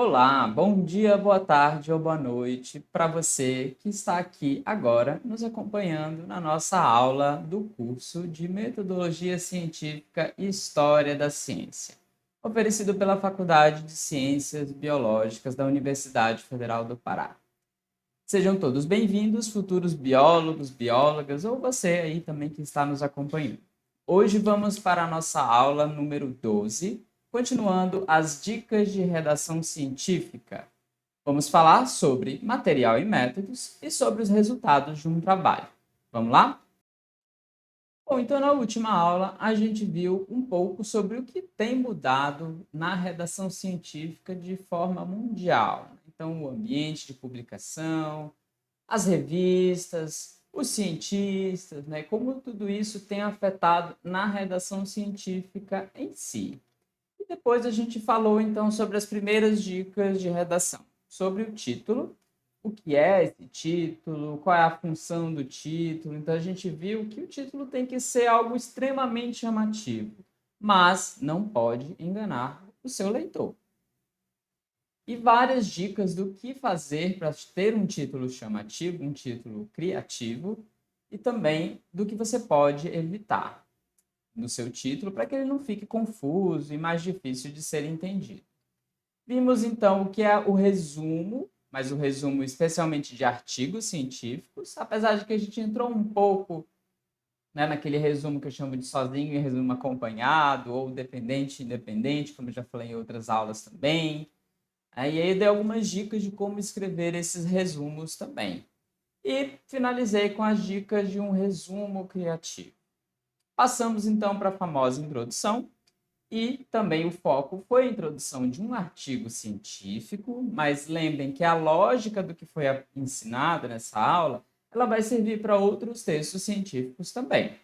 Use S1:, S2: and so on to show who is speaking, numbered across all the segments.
S1: Olá, bom dia, boa tarde ou boa noite para você que está aqui agora nos acompanhando na nossa aula do curso de Metodologia Científica e História da Ciência, oferecido pela Faculdade de Ciências Biológicas da Universidade Federal do Pará. Sejam todos bem-vindos, futuros biólogos, biólogas ou você aí também que está nos acompanhando. Hoje vamos para a nossa aula número 12, continuando as dicas de redação científica. Vamos falar sobre material e métodos e sobre os resultados de um trabalho. Vamos lá? Bom, então na última aula a gente viu um pouco sobre o que tem mudado na redação científica de forma mundial. Então, o ambiente de publicação, as revistas, os cientistas, né? Como tudo isso tem afetado na redação científica em si. E depois a gente falou então sobre as primeiras dicas de redação, sobre o título, o que é esse título, qual é a função do título. Então a gente viu que o título tem que ser algo extremamente chamativo, mas não pode enganar o seu leitor. E várias dicas do que fazer para ter um título chamativo, um título criativo, e também do que você pode evitar no seu título para que ele não fique confuso e mais difícil de ser entendido. Vimos então o que é o resumo, mas o resumo especialmente de artigos científicos, apesar de que a gente entrou um pouco, né, naquele resumo que eu chamo de sozinho e resumo acompanhado, ou dependente e independente, como eu já falei em outras aulas também. Aí eu dei algumas dicas de como escrever esses resumos também. E finalizei com as dicas de um resumo criativo. Passamos então para a famosa introdução, e também o foco foi a introdução de um artigo científico, mas lembrem que a lógica do que foi ensinado nessa aula, ela vai servir para outros textos científicos também.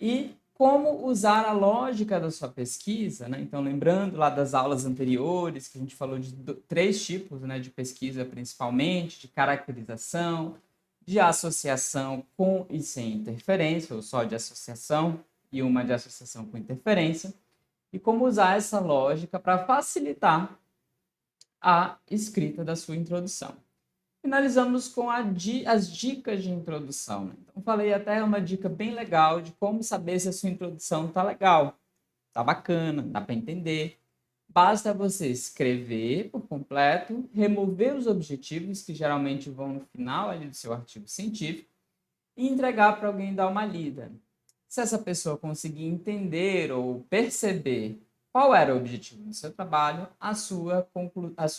S1: E como usar a lógica da sua pesquisa, né? Então, lembrando lá das aulas anteriores, que a gente falou de três tipos, né, de pesquisa principalmente, de caracterização, de associação com e sem interferência, ou só de associação, e uma de associação com interferência, e como usar essa lógica para facilitar a escrita da sua introdução. Finalizamos com as dicas de introdução, né? Então, falei até uma dica bem legal de como saber se a sua introdução está legal, está bacana, dá para entender. Basta você escrever por completo, remover os objetivos, que geralmente vão no final ali do seu artigo científico, e entregar para alguém dar uma lida. Se essa pessoa conseguir entender ou perceber qual era o objetivo do seu trabalho, a sua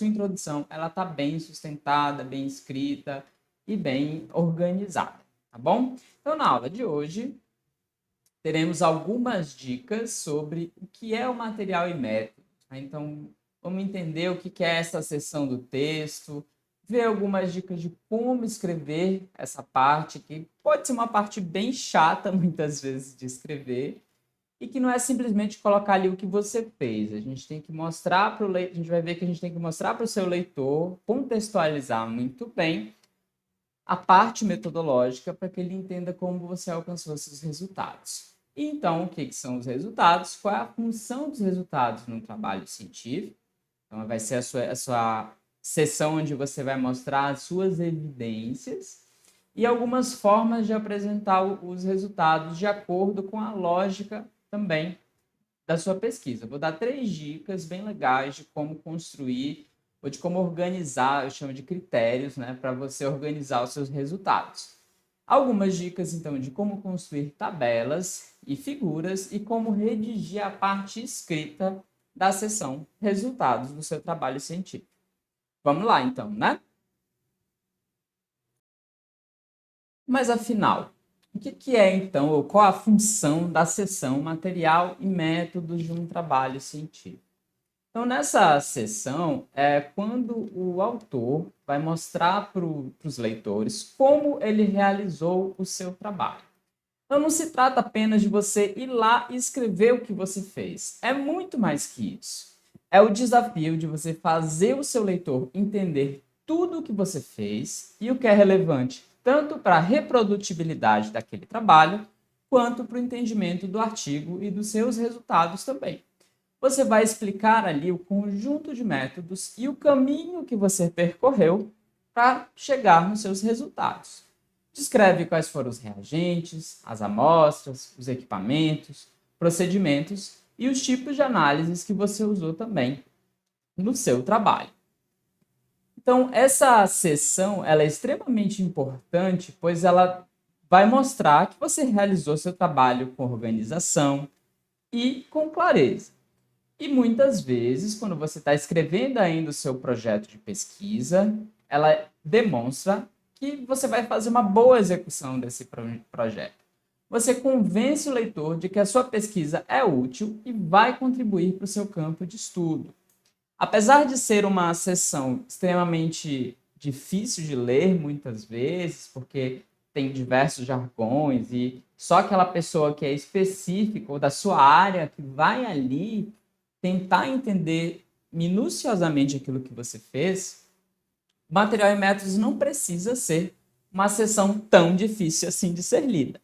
S1: introdução ela está bem sustentada, bem escrita e bem organizada, tá bom? Então, na aula de hoje, teremos algumas dicas sobre o que é o material e método. Tá? Então, vamos entender o que é essa seção do texto, ver algumas dicas de como escrever essa parte, que pode ser uma parte bem chata, muitas vezes, de escrever, e que não é simplesmente colocar ali o que você fez. A gente tem que mostrar para o leitor, a gente vai ver que a gente tem que mostrar para o seu leitor, contextualizar muito bem a parte metodológica para que ele entenda como você alcançou esses resultados. E então, o que são os resultados? Qual é a função dos resultados no trabalho científico? Então, vai ser a sua sessão onde você vai mostrar as suas evidências e algumas formas de apresentar os resultados de acordo com a lógica também da sua pesquisa. Vou dar 3 dicas bem legais de como construir ou de como organizar, eu chamo de critérios, né, para você organizar os seus resultados. Algumas dicas, então, de como construir tabelas e figuras e como redigir a parte escrita da seção resultados do seu trabalho científico. Vamos lá, então, né? Mas afinal, o que é então, ou qual a função da seção material e métodos de um trabalho científico? Então, nessa seção, é quando o autor vai mostrar para os leitores como ele realizou o seu trabalho. Então, não se trata apenas de você ir lá e escrever o que você fez. É muito mais que isso. É o desafio de você fazer o seu leitor entender tudo o que você fez e o que é relevante tanto para a reprodutibilidade daquele trabalho, quanto para o entendimento do artigo e dos seus resultados também. você vai explicar ali o conjunto de métodos e o caminho que você percorreu para chegar nos seus resultados. Descreve quais foram os reagentes, as amostras, os equipamentos, procedimentos e os tipos de análises que você usou também no seu trabalho. Então, essa sessão ela é extremamente importante, pois ela vai mostrar que você realizou seu trabalho com organização e com clareza. E muitas vezes, quando você está escrevendo ainda o seu projeto de pesquisa, ela demonstra que você vai fazer uma boa execução desse projeto. Você convence o leitor de que a sua pesquisa é útil e vai contribuir para o seu campo de estudo. Apesar de ser uma sessão extremamente difícil de ler muitas vezes, porque tem diversos jargões e só aquela pessoa que é específica ou da sua área que vai ali tentar entender minuciosamente aquilo que você fez, material e métodos não precisa ser uma sessão tão difícil assim de ser lida.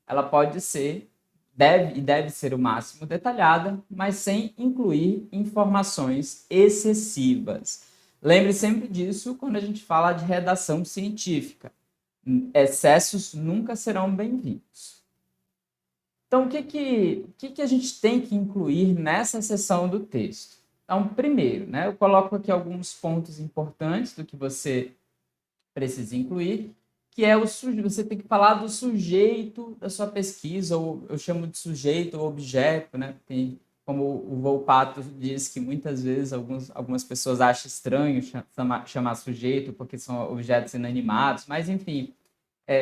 S1: Ela pode ser, deve ser o máximo detalhada, mas sem incluir informações excessivas. Lembre sempre disso quando a gente fala de redação científica. Excessos nunca serão bem-vindos. Então, o que a gente tem que incluir nessa seção do texto? Então, primeiro, né, eu coloco aqui alguns pontos importantes do que você precisa incluir, que é você tem que falar do sujeito da sua pesquisa, ou eu chamo de sujeito ou objeto, né? Tem, como o Volpato diz que muitas vezes algumas pessoas acham estranho chamar sujeito porque são objetos inanimados, mas enfim,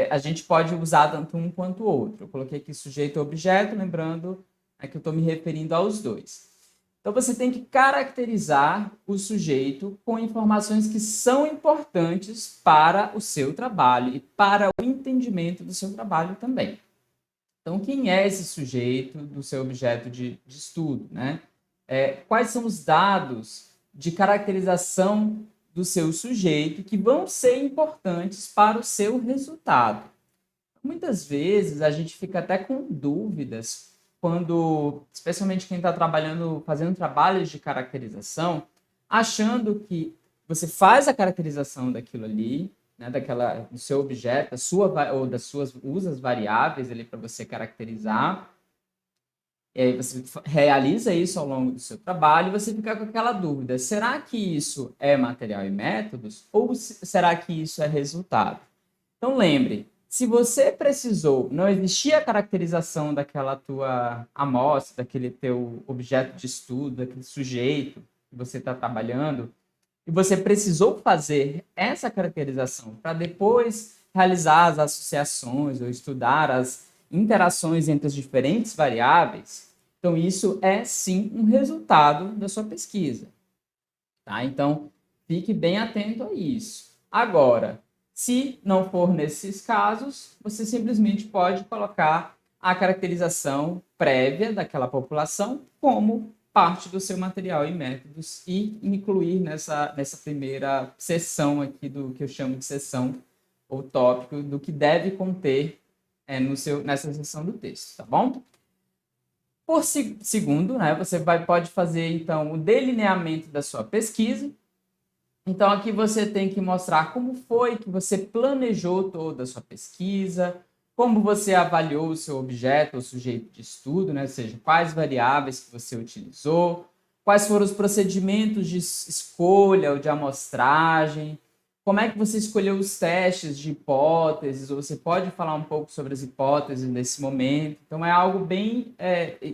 S1: a gente pode usar tanto um quanto o outro. Eu coloquei aqui sujeito e objeto, lembrando que eu estou me referindo aos dois. Então, você tem que caracterizar o sujeito com informações que são importantes para o seu trabalho e para o entendimento do seu trabalho também. Então, quem é esse sujeito do seu objeto de estudo, né? Quais são os dados de caracterização do seu sujeito que vão ser importantes para o seu resultado? Muitas vezes a gente fica até com dúvidas quando, especialmente quem está trabalhando, fazendo trabalhos de caracterização, achando que você faz a caracterização daquilo ali, né, do seu objeto, ou das suas usa as variáveis ali para você caracterizar, e aí você realiza isso ao longo do seu trabalho e você fica com aquela dúvida: será que isso é material e métodos ou será que isso é resultado? Então lembre, se você precisou, não existia a caracterização daquela tua amostra, daquele teu objeto de estudo, daquele sujeito que você está trabalhando, e você precisou fazer essa caracterização para depois realizar as associações ou estudar as interações entre as diferentes variáveis, então isso é sim um resultado da sua pesquisa. Tá? Então, fique bem atento a isso. Agora, se não for nesses casos, você simplesmente pode colocar a caracterização prévia daquela população como parte do seu material e métodos e incluir nessa primeira seção aqui do que eu chamo de seção ou tópico do que deve conter nessa seção do texto, tá bom? Por segundo, né, você pode fazer então o delineamento da sua pesquisa. Então, aqui você tem que mostrar como foi que você planejou toda a sua pesquisa, como você avaliou o seu objeto, o sujeito de estudo, né? Ou seja, quais variáveis que você utilizou, quais foram os procedimentos de escolha ou de amostragem, como é que você escolheu os testes de hipóteses, ou você pode falar um pouco sobre as hipóteses nesse momento. Então, é algo bem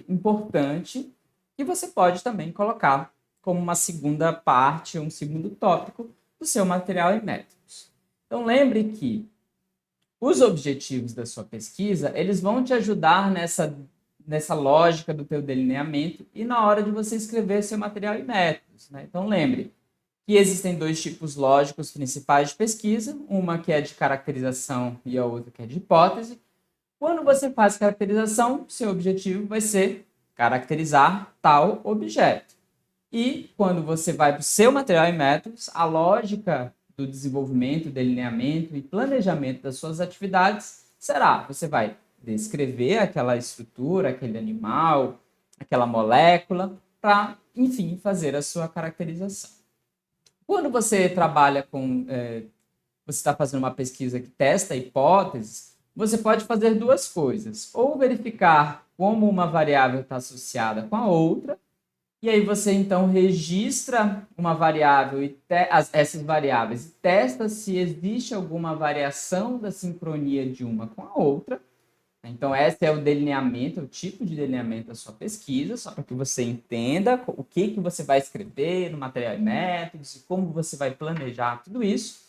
S1: importante que você pode também colocar como uma segunda parte, um segundo tópico do seu material e métodos. Então, lembre que os objetivos da sua pesquisa, eles vão te ajudar nessa lógica do teu delineamento e na hora de você escrever seu material e métodos, né? Então, lembre que existem dois tipos lógicos principais de pesquisa, uma que é de caracterização e a outra que é de hipótese. Quando você faz caracterização, seu objetivo vai ser caracterizar tal objeto. E quando você vai para o seu material e métodos, a lógica do desenvolvimento, delineamento e planejamento das suas atividades será: você vai descrever aquela estrutura, aquele animal, aquela molécula, para, enfim, fazer a sua caracterização. Quando você trabalha com, você está fazendo uma pesquisa que testa hipóteses, você pode fazer duas coisas. Ou verificar como uma variável está associada com a outra, e aí você então registra uma variável e essas variáveis e testa se existe alguma variação da sincronia de uma com a outra. Então, esse é o delineamento, o tipo de delineamento da sua pesquisa, só para que você entenda o que você vai escrever no material e métodos e como você vai planejar tudo isso.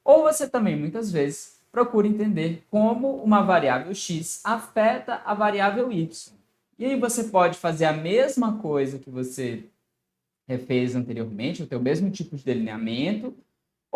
S1: Ou você também, muitas vezes, procura entender como uma variável x afeta a variável y. E aí você pode fazer a mesma coisa que você fez anteriormente, o teu mesmo tipo de delineamento,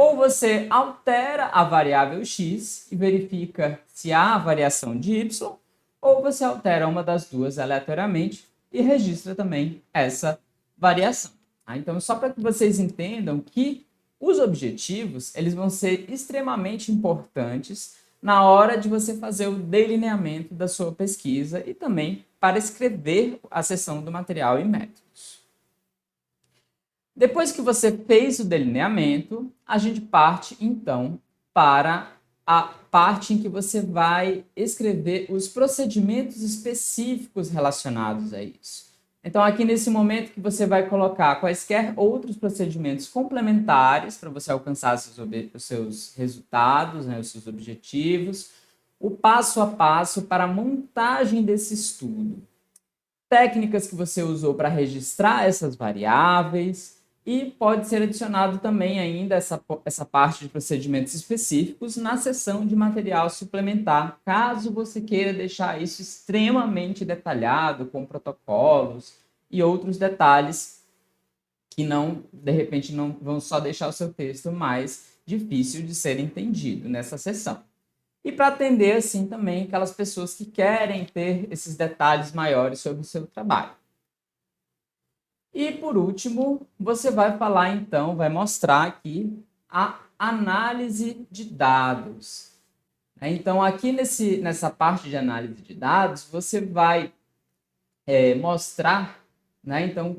S1: ou você altera a variável x e verifica se há variação de y, ou você altera uma das duas aleatoriamente e registra também essa variação. Então, só para que vocês entendam que os objetivos eles vão ser extremamente importantes na hora de você fazer o delineamento da sua pesquisa e também para escrever a seção do material e métodos. Depois que você fez o delineamento, a gente parte então para a parte em que você vai escrever os procedimentos específicos relacionados a isso. Então, aqui nesse momento que você vai colocar quaisquer outros procedimentos complementares para você alcançar os seus resultados, né, os seus objetivos, o passo a passo para a montagem desse estudo, técnicas que você usou para registrar essas variáveis, e pode ser adicionado também ainda essa parte de procedimentos específicos na seção de material suplementar, caso você queira deixar isso extremamente detalhado, com protocolos e outros detalhes que não, de repente, não vão só deixar o seu texto mais difícil de ser entendido nessa seção. E para atender, assim, também aquelas pessoas que querem ter esses detalhes maiores sobre o seu trabalho. E, por último, você vai falar, então, vai mostrar aqui a análise de dados. Então, aqui nessa parte de análise de dados, você vai mostrar, né? Então,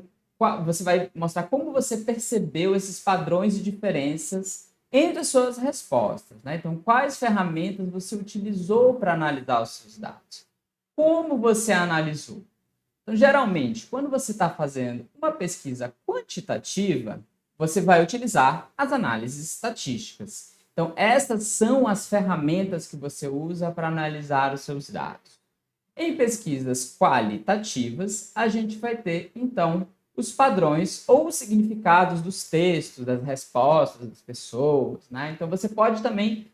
S1: você vai mostrar como você percebeu esses padrões e diferenças entre as suas respostas, né? Então, quais ferramentas você utilizou para analisar os seus dados? Como você analisou? Então, geralmente, quando você está fazendo uma pesquisa quantitativa, você vai utilizar as análises estatísticas. Então, essas são as ferramentas que você usa para analisar os seus dados. Em pesquisas qualitativas, a gente vai ter, então, os padrões ou os significados dos textos, das respostas das pessoas, né? Então, você pode também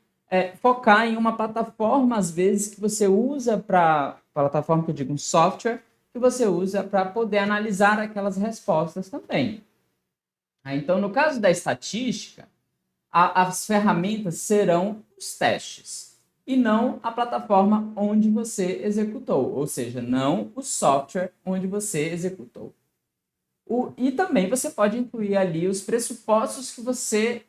S1: focar em uma plataforma, às vezes, que você usa para, plataforma que eu digo, um software, que você usa para poder analisar aquelas respostas também. Então, no caso da estatística, as ferramentas serão os testes e não a plataforma onde você executou, ou seja, não o software onde você executou. E também você pode incluir ali os pressupostos que você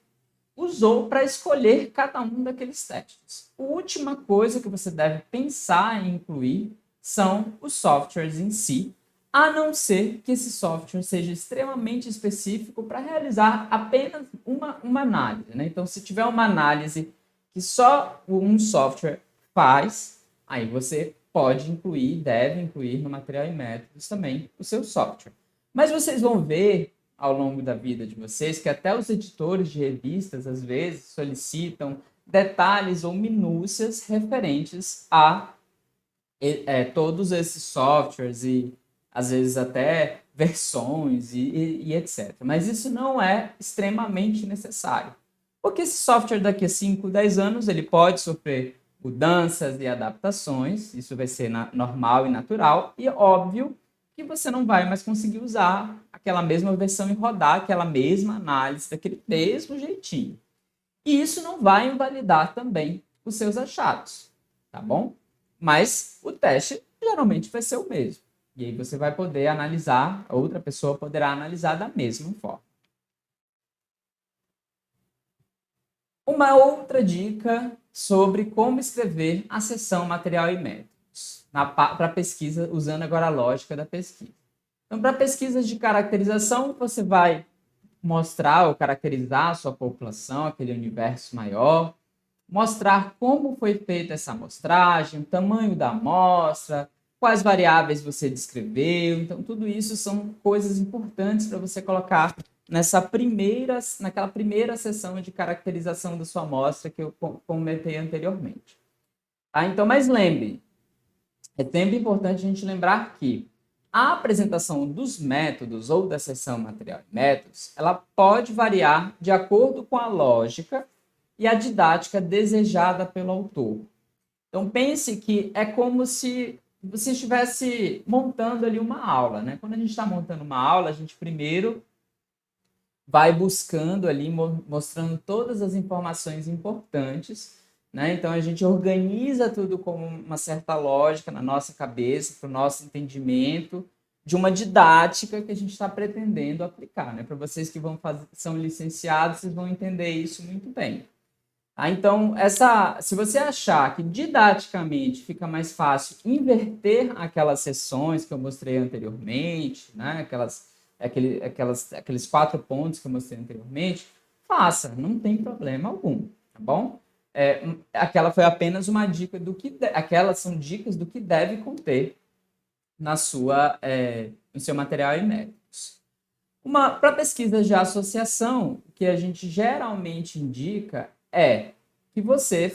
S1: usou para escolher cada um daqueles testes. A última coisa que você deve pensar em incluir são os softwares em si, a não ser que esse software seja extremamente específico para realizar apenas uma análise, né? Então, se tiver uma análise que só um software faz, aí você pode incluir, deve incluir no material e métodos também o seu software. Mas vocês vão ver ao longo da vida de vocês que até os editores de revistas às vezes solicitam detalhes ou minúcias referentes a todos esses softwares e às vezes até versões e etc. Mas isso não é extremamente necessário, porque esse software daqui a 5, 10 anos ele pode sofrer mudanças e adaptações, isso vai ser normal e natural, e óbvio que você não vai mais conseguir usar aquela mesma versão e rodar aquela mesma análise daquele mesmo jeitinho. E isso não vai invalidar também os seus achados, tá bom? Mas o teste geralmente vai ser o mesmo. E aí você vai poder analisar, a outra pessoa poderá analisar da mesma forma. Uma outra dica sobre como escrever a seção material e métodos para pesquisa, usando agora a lógica da pesquisa. Então, para pesquisas de caracterização, você vai mostrar ou caracterizar a sua população, aquele universo maior, mostrar como foi feita essa amostragem, o tamanho da amostra, quais variáveis você descreveu. Então, tudo isso são coisas importantes para você colocar naquela primeira sessão de caracterização da sua amostra que eu comentei anteriormente. Tá? Então, mas lembre, é sempre importante a gente lembrar que a apresentação dos métodos ou da seção material e métodos, ela pode variar de acordo com a lógica e a didática desejada pelo autor. Então pense que é como se você estivesse montando ali uma aula, né? Quando a gente está montando uma aula, a gente primeiro vai buscando ali, mostrando todas as informações importantes, né? Então a gente organiza tudo com uma certa lógica na nossa cabeça, para o nosso entendimento, de uma didática que a gente está pretendendo aplicar, né? Para vocês que são licenciados, vocês vão entender isso muito bem. Tá? Então, se você achar que didaticamente fica mais fácil inverter aquelas sessões que eu mostrei anteriormente, né? Aqueles 4 pontos que eu mostrei anteriormente, faça, não tem problema algum, tá bom? Aquela foi apenas uma dica aquelas são dicas do que deve conter no seu material e métodos. Para pesquisas de associação, o que a gente geralmente indica é que você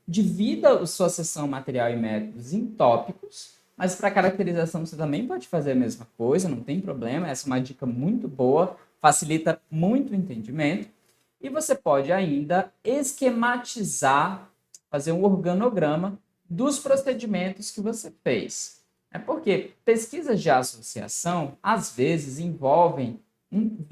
S1: divida a sua seção material e métodos em tópicos, mas para caracterização você também pode fazer a mesma coisa, não tem problema, essa é uma dica muito boa, facilita muito o entendimento, e você pode ainda esquematizar, fazer um organograma dos procedimentos que você fez. É porque pesquisas de associação, às vezes, envolvem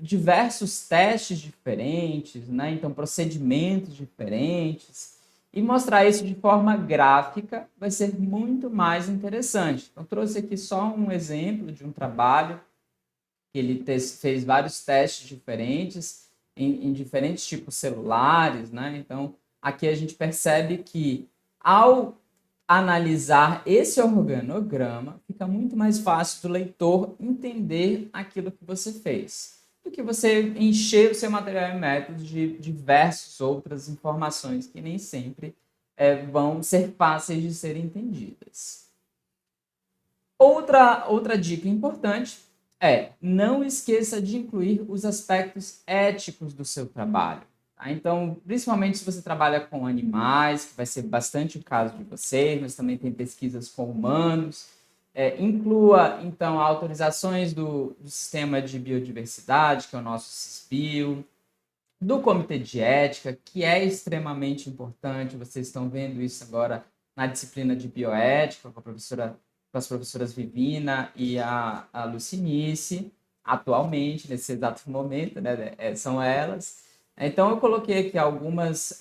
S1: diversos testes diferentes, né? Então, procedimentos diferentes. E mostrar isso de forma gráfica vai ser muito mais interessante. Então, trouxe aqui só um exemplo de um trabalho que ele fez vários testes diferentes em diferentes tipos celulares, né? Então, aqui a gente percebe que ao analisar esse organograma, fica muito mais fácil do leitor entender aquilo que você fez, do que você encher o seu material e métodos de diversas outras informações que nem sempre vão ser fáceis de serem entendidas. Outra dica importante não esqueça de incluir os aspectos éticos do seu trabalho. Tá? Então, principalmente se você trabalha com animais, que vai ser bastante o caso de vocês, mas também tem pesquisas com humanos, inclua, então, autorizações do Sistema de Biodiversidade, que é o nosso SISBio, do Comitê de Ética, que é extremamente importante, vocês estão vendo isso agora na disciplina de Bioética, com as professoras Vivina e a Lucinice, atualmente, nesse exato momento, né, são elas. Então, eu coloquei aqui algumas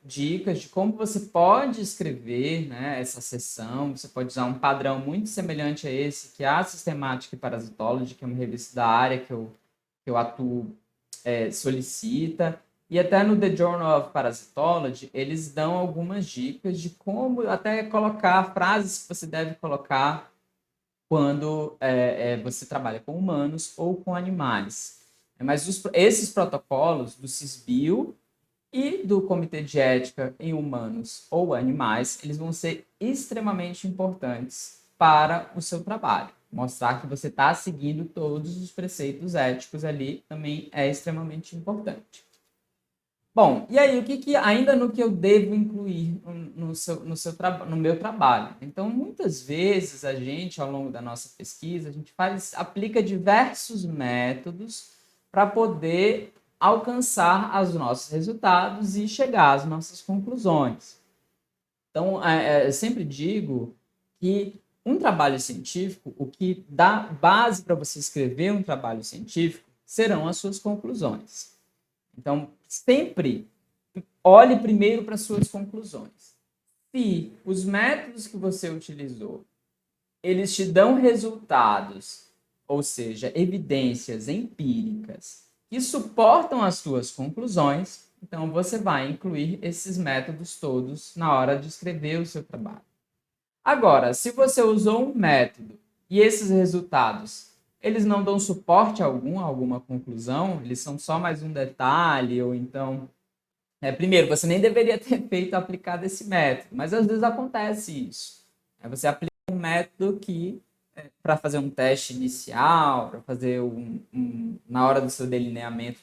S1: dicas de como você pode escrever, né, essa sessão. Você pode usar um padrão muito semelhante a esse, que é a Systematic Parasitology, que é uma revista da área que eu atuo, solicita. E até no The Journal of Parasitology, eles dão algumas dicas de como até colocar frases que você deve colocar quando você trabalha com humanos ou com animais. Mas esses protocolos do CISBio e do Comitê de Ética em Humanos ou Animais, eles vão ser extremamente importantes para o seu trabalho. Mostrar que você está seguindo todos os preceitos éticos ali também é extremamente importante. Bom, e aí, ainda no que eu devo incluir no meu trabalho? Então, muitas vezes a gente, ao longo da nossa pesquisa, a gente aplica diversos métodos para poder alcançar os nossos resultados e chegar às nossas conclusões. Então, eu sempre digo que um trabalho científico, o que dá base para você escrever um trabalho científico, serão as suas conclusões. Então, sempre olhe primeiro para as suas conclusões. Se os métodos que você utilizou, eles te dão resultados, ou seja, evidências empíricas que suportam as suas conclusões, então você vai incluir esses métodos todos na hora de escrever o seu trabalho. Agora, se você usou um método e esses resultados eles não dão suporte algum a alguma conclusão, eles são só mais um detalhe, ou então, primeiro, você nem deveria ter feito aplicado esse método, mas às vezes acontece isso. Você aplica um método que, para fazer um teste inicial, para fazer na hora do seu delineamento,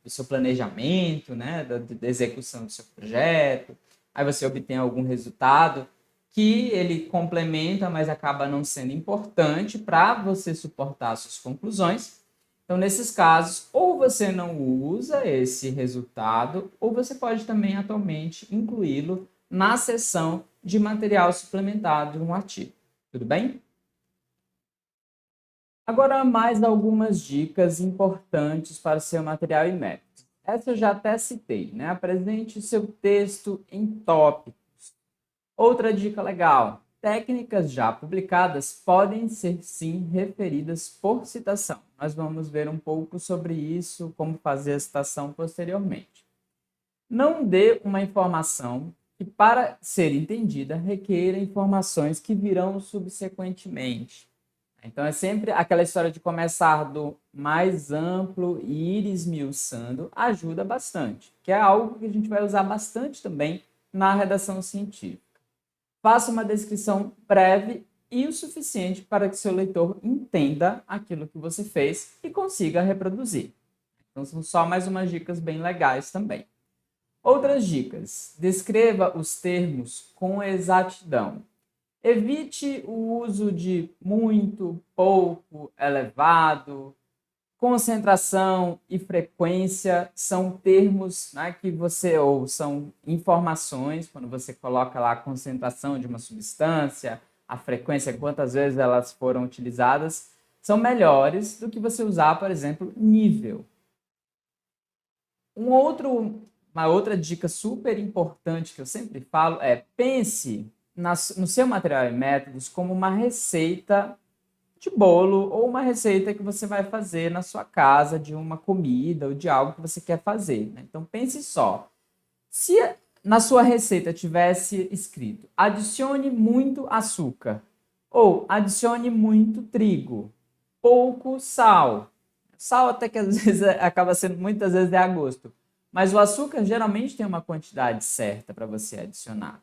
S1: do seu planejamento, né, da execução do seu projeto, aí você obtém algum resultado que ele complementa, mas acaba não sendo importante para você suportar suas conclusões. Então, nesses casos, ou você não usa esse resultado, ou você pode também atualmente incluí-lo na seção de material suplementado de um artigo. Tudo bem? Agora, mais algumas dicas importantes para o seu material e método. Essa eu já até citei, né? Apresente o seu texto em tópicos. Outra dica legal: técnicas já publicadas podem ser sim referidas por citação. Nós vamos ver um pouco sobre isso, como fazer a citação posteriormente. Não dê uma informação que, para ser entendida, requer informações que virão subsequentemente. Então, é sempre aquela história de começar do mais amplo e ir esmiuçando, ajuda bastante, que é algo que a gente vai usar bastante também na redação científica. Faça uma descrição breve e o suficiente para que seu leitor entenda aquilo que você fez e consiga reproduzir. Então, são só mais umas dicas bem legais também. Outras dicas: descreva os termos com exatidão. Evite o uso de muito, pouco, elevado. Concentração e frequência são termos, né, que ou são informações, quando você coloca lá a concentração de uma substância, a frequência, quantas vezes elas foram utilizadas, são melhores do que você usar, por exemplo, nível. Uma outra dica super importante que eu sempre falo é: pense no seu material e métodos como uma receita de bolo ou uma receita que você vai fazer na sua casa de uma comida ou de algo que você quer fazer, né? Então pense só: se na sua receita tivesse escrito adicione muito açúcar ou adicione muito trigo, pouco sal. Sal até que às vezes acaba sendo muitas vezes a gosto, mas o açúcar geralmente tem uma quantidade certa para você adicionar.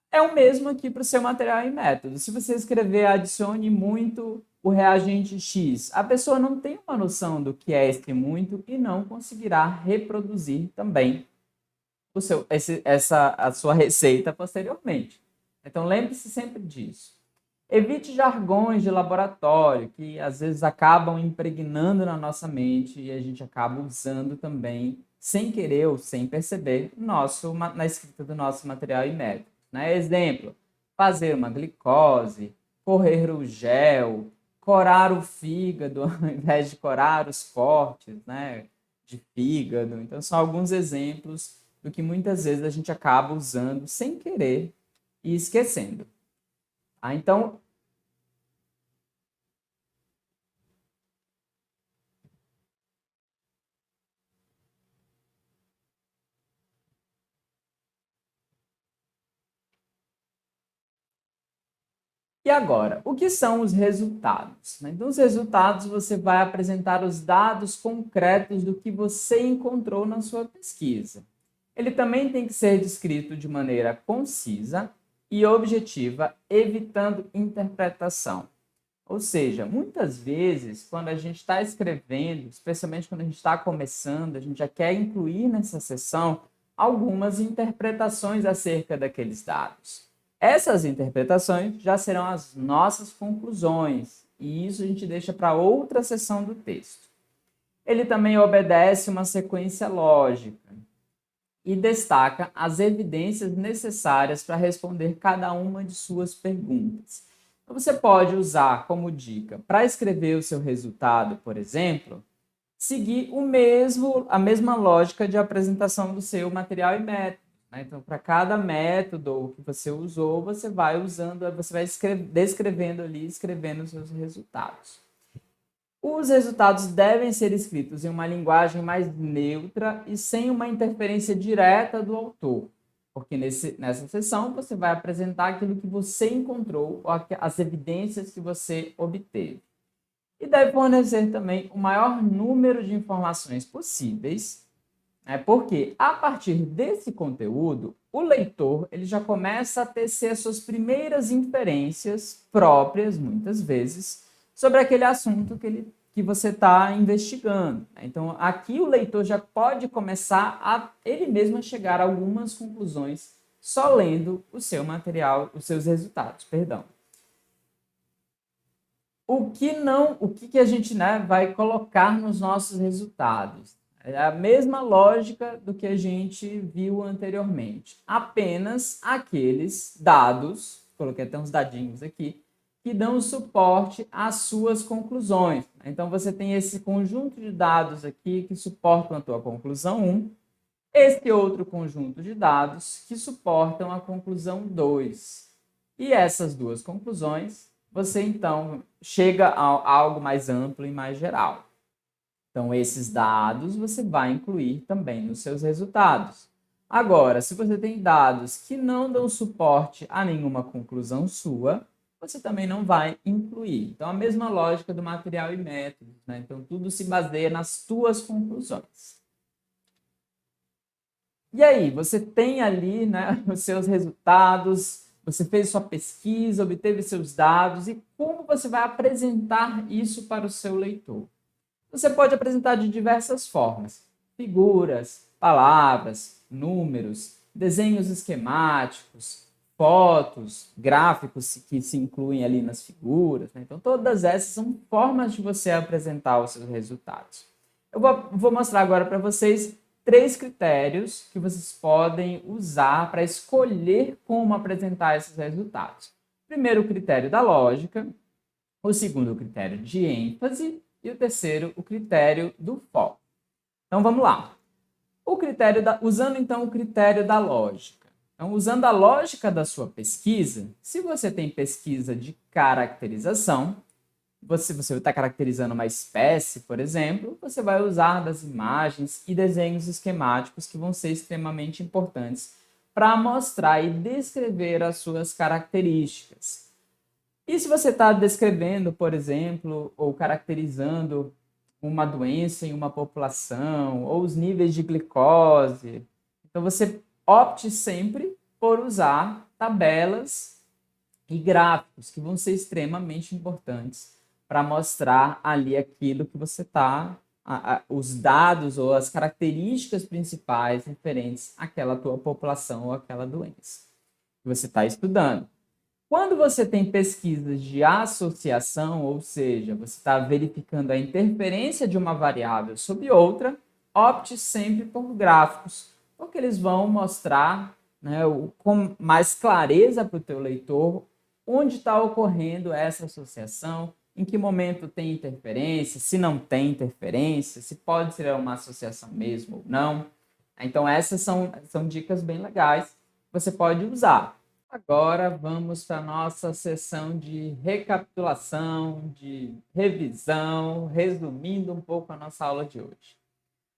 S1: É o mesmo aqui para o seu material e método. Se você escrever adicione muito o reagente X, a pessoa não tem uma noção do que é esse muito e não conseguirá reproduzir também a sua receita posteriormente. Então lembre-se sempre disso. Evite jargões de laboratório que às vezes acabam impregnando na nossa mente e a gente acaba usando também, sem querer ou sem perceber, na escrita do nosso material e método. Né? Exemplo: fazer uma glicose, correr o gel, corar o fígado ao invés de corar os cortes, né, de fígado. Então, são alguns exemplos do que muitas vezes a gente acaba usando sem querer e esquecendo. Então, e agora, o que são os resultados? Então, os resultados, você vai apresentar os dados concretos do que você encontrou na sua pesquisa. Ele também tem que ser descrito de maneira concisa e objetiva, evitando interpretação. Ou seja, muitas vezes, quando a gente está escrevendo, especialmente quando a gente está começando, a gente já quer incluir nessa sessão algumas interpretações acerca daqueles dados. Essas interpretações já serão as nossas conclusões, e isso a gente deixa para outra seção do texto. Ele também obedece uma sequência lógica e destaca as evidências necessárias para responder cada uma de suas perguntas. Então, você pode usar como dica, para escrever o seu resultado, por exemplo, seguir a mesma lógica de apresentação do seu material e método. Né? Então, para cada método que você usou, você vai descrevendo ali, escrevendo os seus resultados. Os resultados devem ser escritos em uma linguagem mais neutra e sem uma interferência direta do autor, porque nessa sessão você vai apresentar aquilo que você encontrou, ou as evidências que você obteve. e deve fornecer também o maior número de informações possíveis, né? Porque a partir desse conteúdo, o leitor ele já começa a tecer as suas primeiras inferências próprias, muitas vezes, sobre aquele assunto que você está investigando. Então, aqui o leitor já pode começar a ele mesmo a chegar a algumas conclusões só lendo o seu material, os seus resultados, perdão. O que a gente, né, vai colocar nos nossos resultados? É a mesma lógica do que a gente viu anteriormente. Apenas aqueles dados, coloquei até uns dadinhos aqui, que dão suporte às suas conclusões. Então, você tem esse conjunto de dados aqui que suportam a tua conclusão 1, esse outro conjunto de dados que suportam a conclusão 2. E essas duas conclusões, você então chega a algo mais amplo e mais geral. Então, esses dados você vai incluir também nos seus resultados. Agora, se você tem dados que não dão suporte a nenhuma conclusão sua, você também não vai incluir. Então, a mesma lógica do material e métodos, né? Então, tudo se baseia nas tuas conclusões. E aí, você tem ali, né, os seus resultados, você fez sua pesquisa, obteve seus dados, e como você vai apresentar isso para o seu leitor? Você pode apresentar de diversas formas: figuras, palavras, números, desenhos esquemáticos, fotos, gráficos que se incluem ali nas figuras, né? Então, todas essas são formas de você apresentar os seus resultados. Eu vou mostrar agora para vocês 3 critérios que vocês podem usar para escolher como apresentar esses resultados. Primeiro, o critério da lógica. O segundo, o critério de ênfase. E o terceiro, o critério do foco. Então, vamos lá. Usando, então, o critério da lógica. Então, usando a lógica da sua pesquisa, se você tem pesquisa de caracterização, você está caracterizando uma espécie, por exemplo, você vai usar das imagens e desenhos esquemáticos que vão ser extremamente importantes para mostrar e descrever as suas características. E se você está descrevendo, por exemplo, ou caracterizando uma doença em uma população, ou os níveis de glicose, então você opte sempre por usar tabelas e gráficos, que vão ser extremamente importantes para mostrar ali aquilo que você está, os dados ou as características principais referentes àquela tua população ou àquela doença que você está estudando. Quando você tem pesquisas de associação, ou seja, você está verificando a interferência de uma variável sobre outra, opte sempre por gráficos, porque eles vão mostrar, né, com mais clareza para o teu leitor onde está ocorrendo essa associação, em que momento tem interferência, se não tem interferência, se pode ser uma associação mesmo ou não. Então, essas são dicas bem legais que você pode usar. Agora vamos para a nossa sessão de recapitulação, de revisão, resumindo um pouco a nossa aula de hoje.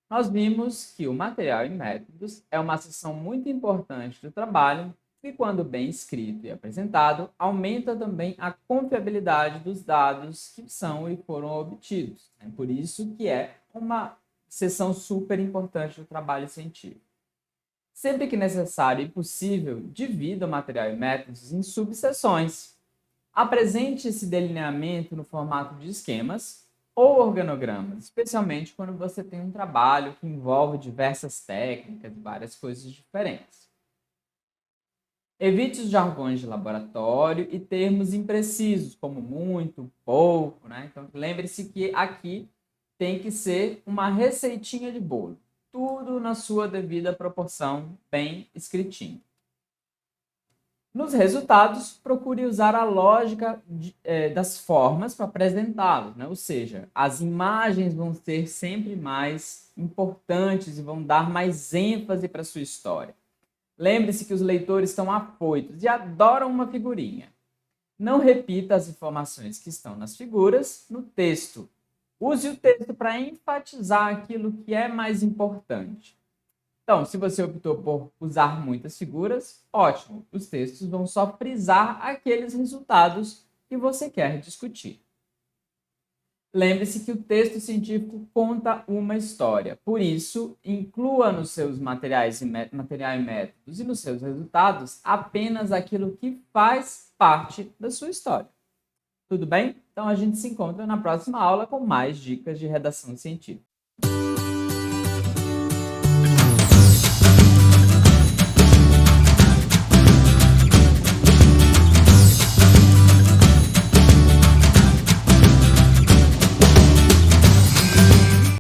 S1: Nós vimos que o material e métodos é uma seção muito importante do trabalho e, quando bem escrito e apresentado, aumenta também a confiabilidade dos dados que são e foram obtidos. É por isso que é uma seção super importante do trabalho científico. Sempre que necessário e possível, divida o material e métodos em subseções. Apresente esse delineamento no formato de esquemas ou organogramas, especialmente quando você tem um trabalho que envolve diversas técnicas e várias coisas diferentes. Evite os jargões de laboratório e termos imprecisos, como muito, pouco, né? Então, lembre-se que aqui tem que ser uma receitinha de bolo. Tudo na sua devida proporção, bem escritinho. Nos resultados, procure usar a lógica das formas para apresentá-los, né? Ou seja, as imagens vão ser sempre mais importantes e vão dar mais ênfase para a sua história. Lembre-se que os leitores estão afoitos e adoram uma figurinha. Não repita as informações que estão nas figuras no texto. Use o texto para enfatizar aquilo que é mais importante. Então, se você optou por usar muitas figuras, ótimo. Os textos vão só frisar aqueles resultados que você quer discutir. Lembre-se que o texto científico conta uma história. Por isso, inclua nos seus material e métodos e nos seus resultados apenas aquilo que faz parte da sua história. Tudo bem? Então a gente se encontra na próxima aula com mais dicas de redação científica.